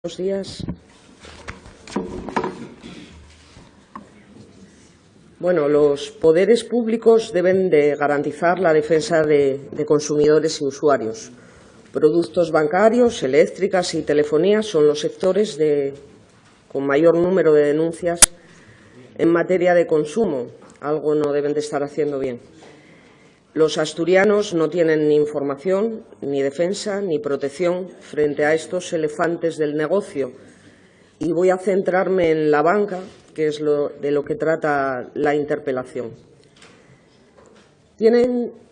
Buenos días. Bueno, los poderes públicos deben de garantizar la defensa de consumidores y usuarios. Productos bancarios, eléctricas y telefonía son los sectores con mayor número de denuncias en materia de consumo. Algo no deben de estar haciendo bien. Los asturianos no tienen ni información, ni defensa, ni protección frente a estos elefantes del negocio. Y voy a centrarme en la banca, que es de lo que trata la interpelación.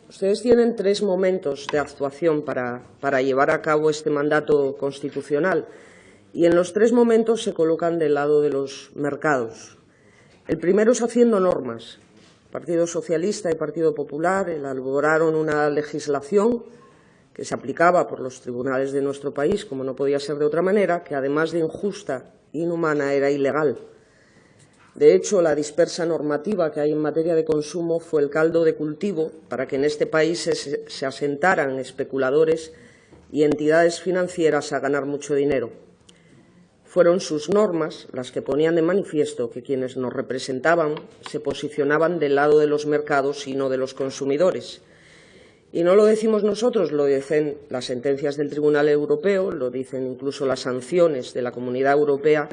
Ustedes tienen 3 momentos de actuación para llevar a cabo este mandato constitucional y en los 3 momentos se colocan del lado de los mercados. El primero es haciendo normas. Partido Socialista y Partido Popular elaboraron una legislación que se aplicaba por los tribunales de nuestro país, como no podía ser de otra manera, que además de injusta e inhumana era ilegal. De hecho, la dispersa normativa que hay en materia de consumo fue el caldo de cultivo para que en este país se asentaran especuladores y entidades financieras a ganar mucho dinero. Fueron sus normas las que ponían de manifiesto que quienes nos representaban se posicionaban del lado de los mercados y no de los consumidores. Y no lo decimos nosotros, lo dicen las sentencias del Tribunal Europeo, lo dicen incluso las sanciones de la Comunidad Europea,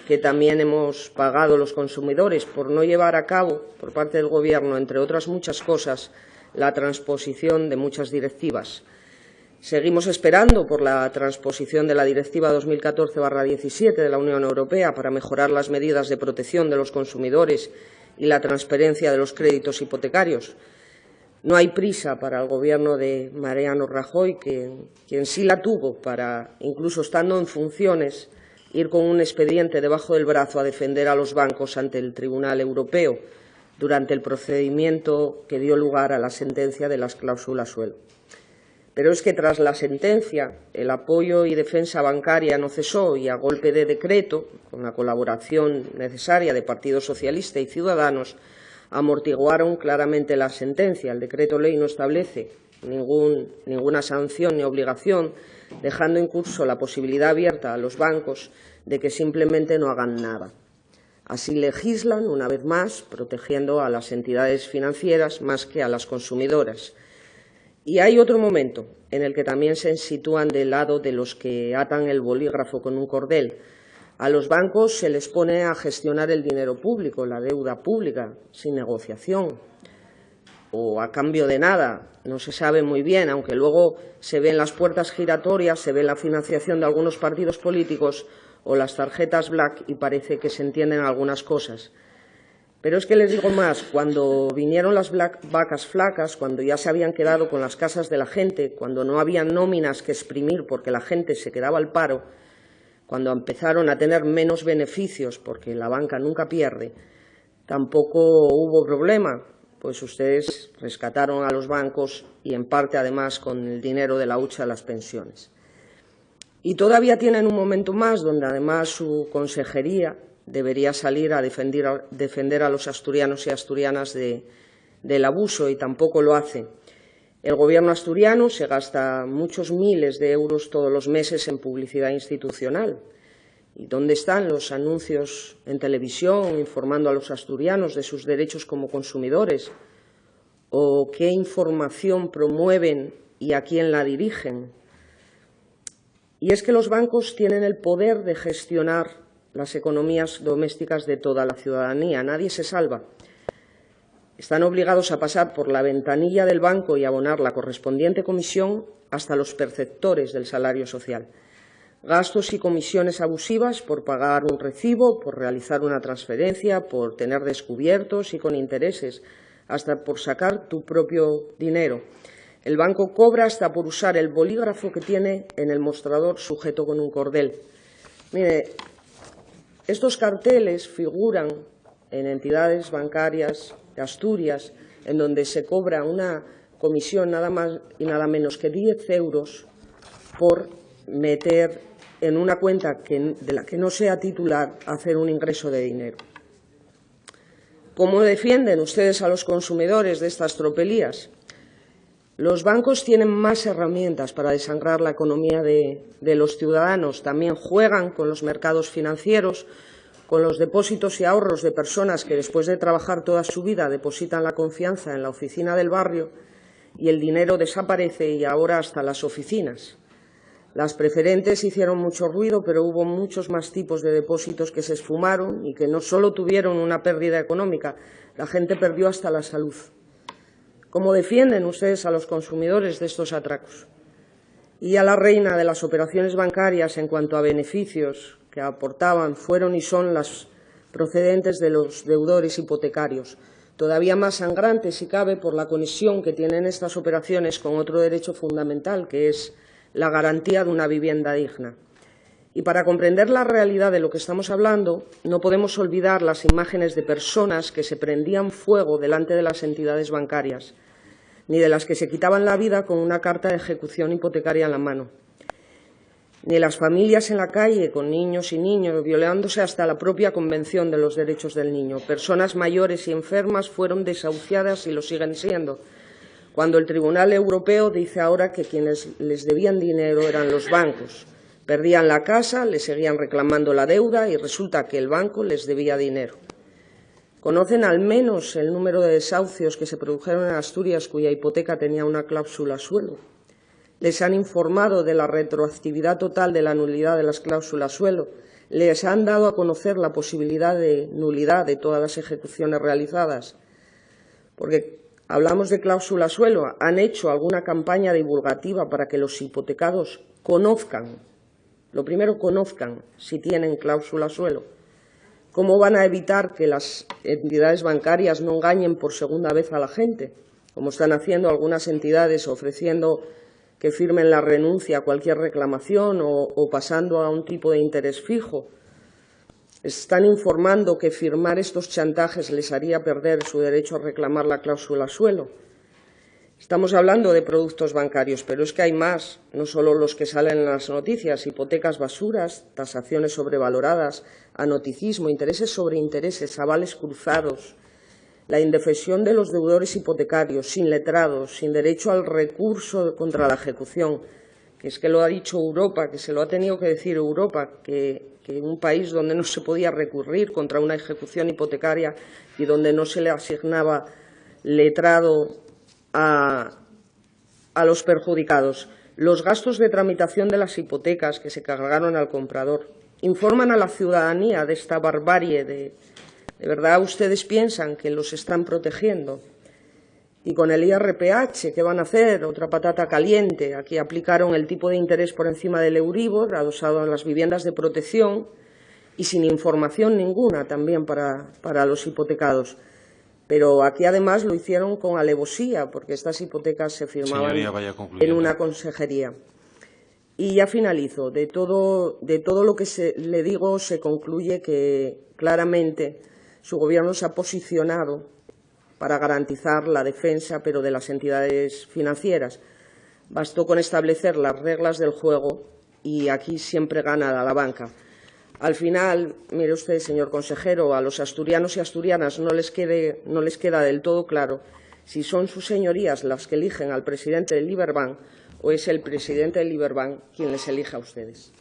que también hemos pagado los consumidores por no llevar a cabo, por parte del Gobierno, entre otras muchas cosas, la transposición de muchas directivas. Seguimos esperando por la transposición de la Directiva 2014/17 de la Unión Europea para mejorar las medidas de protección de los consumidores y la transparencia de los créditos hipotecarios. No hay prisa para el Gobierno de Mariano Rajoy, quien sí la tuvo para, incluso estando en funciones, ir con un expediente debajo del brazo a defender a los bancos ante el Tribunal Europeo durante el procedimiento que dio lugar a la sentencia de las cláusulas suelo. Pero es que tras la sentencia, el apoyo y defensa bancaria no cesó y a golpe de decreto, con la colaboración necesaria de Partido Socialista y Ciudadanos, amortiguaron claramente la sentencia. El decreto ley no establece ninguna sanción ni obligación, dejando en curso la posibilidad abierta a los bancos de que simplemente no hagan nada. Así legislan, una vez más, protegiendo a las entidades financieras más que a las consumidoras. Y hay otro momento en el que también se sitúan del lado de los que atan el bolígrafo con un cordel. A los bancos se les pone a gestionar el dinero público, la deuda pública, sin negociación o a cambio de nada. No se sabe muy bien, aunque luego se ven las puertas giratorias, se ve la financiación de algunos partidos políticos o las tarjetas black y parece que se entienden algunas cosas. Pero es que les digo más, cuando vinieron las vacas flacas, cuando ya se habían quedado con las casas de la gente, cuando no había nóminas que exprimir porque la gente se quedaba al paro, cuando empezaron a tener menos beneficios porque la banca nunca pierde, tampoco hubo problema, pues ustedes rescataron a los bancos y en parte además con el dinero de la hucha de las pensiones. Y todavía tienen un momento más donde además su consejería debería salir a defender a los asturianos y asturianas del abuso y tampoco lo hace. El Gobierno asturiano se gasta muchos miles de euros todos los meses en publicidad institucional. ¿Y dónde están los anuncios en televisión informando a los asturianos de sus derechos como consumidores? ¿O qué información promueven y a quién la dirigen? Y es que los bancos tienen el poder de gestionar las economías domésticas de toda la ciudadanía. Nadie se salva. Están obligados a pasar por la ventanilla del banco y abonar la correspondiente comisión hasta los perceptores del salario social. Gastos y comisiones abusivas por pagar un recibo, por realizar una transferencia, por tener descubiertos y con intereses, hasta por sacar tu propio dinero. El banco cobra hasta por usar el bolígrafo que tiene en el mostrador sujeto con un cordel. Mire, estos carteles figuran en entidades bancarias de Asturias, en donde se cobra una comisión nada más y nada menos que 10 euros por meter en una cuenta de la que no sea titular hacer un ingreso de dinero. ¿Cómo defienden ustedes a los consumidores de estas tropelías? Los bancos tienen más herramientas para desangrar la economía de los ciudadanos. También juegan con los mercados financieros, con los depósitos y ahorros de personas que después de trabajar toda su vida depositan la confianza en la oficina del barrio y el dinero desaparece y ahora hasta las oficinas. Las preferentes hicieron mucho ruido, pero hubo muchos más tipos de depósitos que se esfumaron y que no solo tuvieron una pérdida económica, la gente perdió hasta la salud. ¿Cómo defienden ustedes a los consumidores de estos atracos? Y a la reina de las operaciones bancarias en cuanto a beneficios que aportaban fueron y son las procedentes de los deudores hipotecarios, todavía más sangrantes si cabe por la conexión que tienen estas operaciones con otro derecho fundamental, que es la garantía de una vivienda digna. Y para comprender la realidad de lo que estamos hablando, no podemos olvidar las imágenes de personas que se prendían fuego delante de las entidades bancarias, ni de las que se quitaban la vida con una carta de ejecución hipotecaria en la mano, ni las familias en la calle con niños y niños, violándose hasta la propia Convención de los Derechos del Niño. Personas mayores y enfermas fueron desahuciadas y lo siguen siendo, cuando el Tribunal Europeo dice ahora que quienes les debían dinero eran los bancos. Perdían la casa, les seguían reclamando la deuda y resulta que el banco les debía dinero. ¿Conocen al menos el número de desahucios que se produjeron en Asturias cuya hipoteca tenía una cláusula suelo? ¿Les han informado de la retroactividad total de la nulidad de las cláusulas suelo? ¿Les han dado a conocer la posibilidad de nulidad de todas las ejecuciones realizadas? Porque hablamos de cláusula suelo. ¿Han hecho alguna campaña divulgativa para que los hipotecados conozcan? Lo primero, conozcan si tienen cláusula suelo. ¿Cómo van a evitar que las entidades bancarias no engañen por segunda vez a la gente, como están haciendo algunas entidades, ofreciendo que firmen la renuncia a cualquier reclamación o pasando a un tipo de interés fijo? Están informando que firmar estos chantajes les haría perder su derecho a reclamar la cláusula suelo. Estamos hablando de productos bancarios, pero es que hay más, no solo los que salen en las noticias: hipotecas basuras, tasaciones sobrevaloradas, anoticismo, intereses sobre intereses, avales cruzados, la indefensión de los deudores hipotecarios, sin letrados, sin derecho al recurso contra la ejecución, que es que lo ha dicho Europa, que se lo ha tenido que decir Europa, que un país donde no se podía recurrir contra una ejecución hipotecaria y donde no se le asignaba letrado a los perjudicados. Los gastos de tramitación de las hipotecas que se cargaron al comprador. Informan a la ciudadanía de esta barbarie. ¿De verdad ustedes piensan que los están protegiendo? Y con el IRPH, ¿qué van a hacer? Otra patata caliente. Aquí aplicaron el tipo de interés por encima del Euribor, adosado en las viviendas de protección y sin información ninguna también para los hipotecados. Pero aquí además lo hicieron con alevosía, porque estas hipotecas se firmaban en una consejería. Y ya finalizo. De todo lo que le digo se concluye que claramente su Gobierno se ha posicionado para garantizar la defensa, pero de las entidades financieras. Bastó con establecer las reglas del juego y aquí siempre gana la banca. Al final, mire usted, señor consejero, a los asturianos y asturianas no les queda del todo claro si son sus señorías las que eligen al presidente del Liberbank o es el presidente del Liberbank quien les elige a ustedes.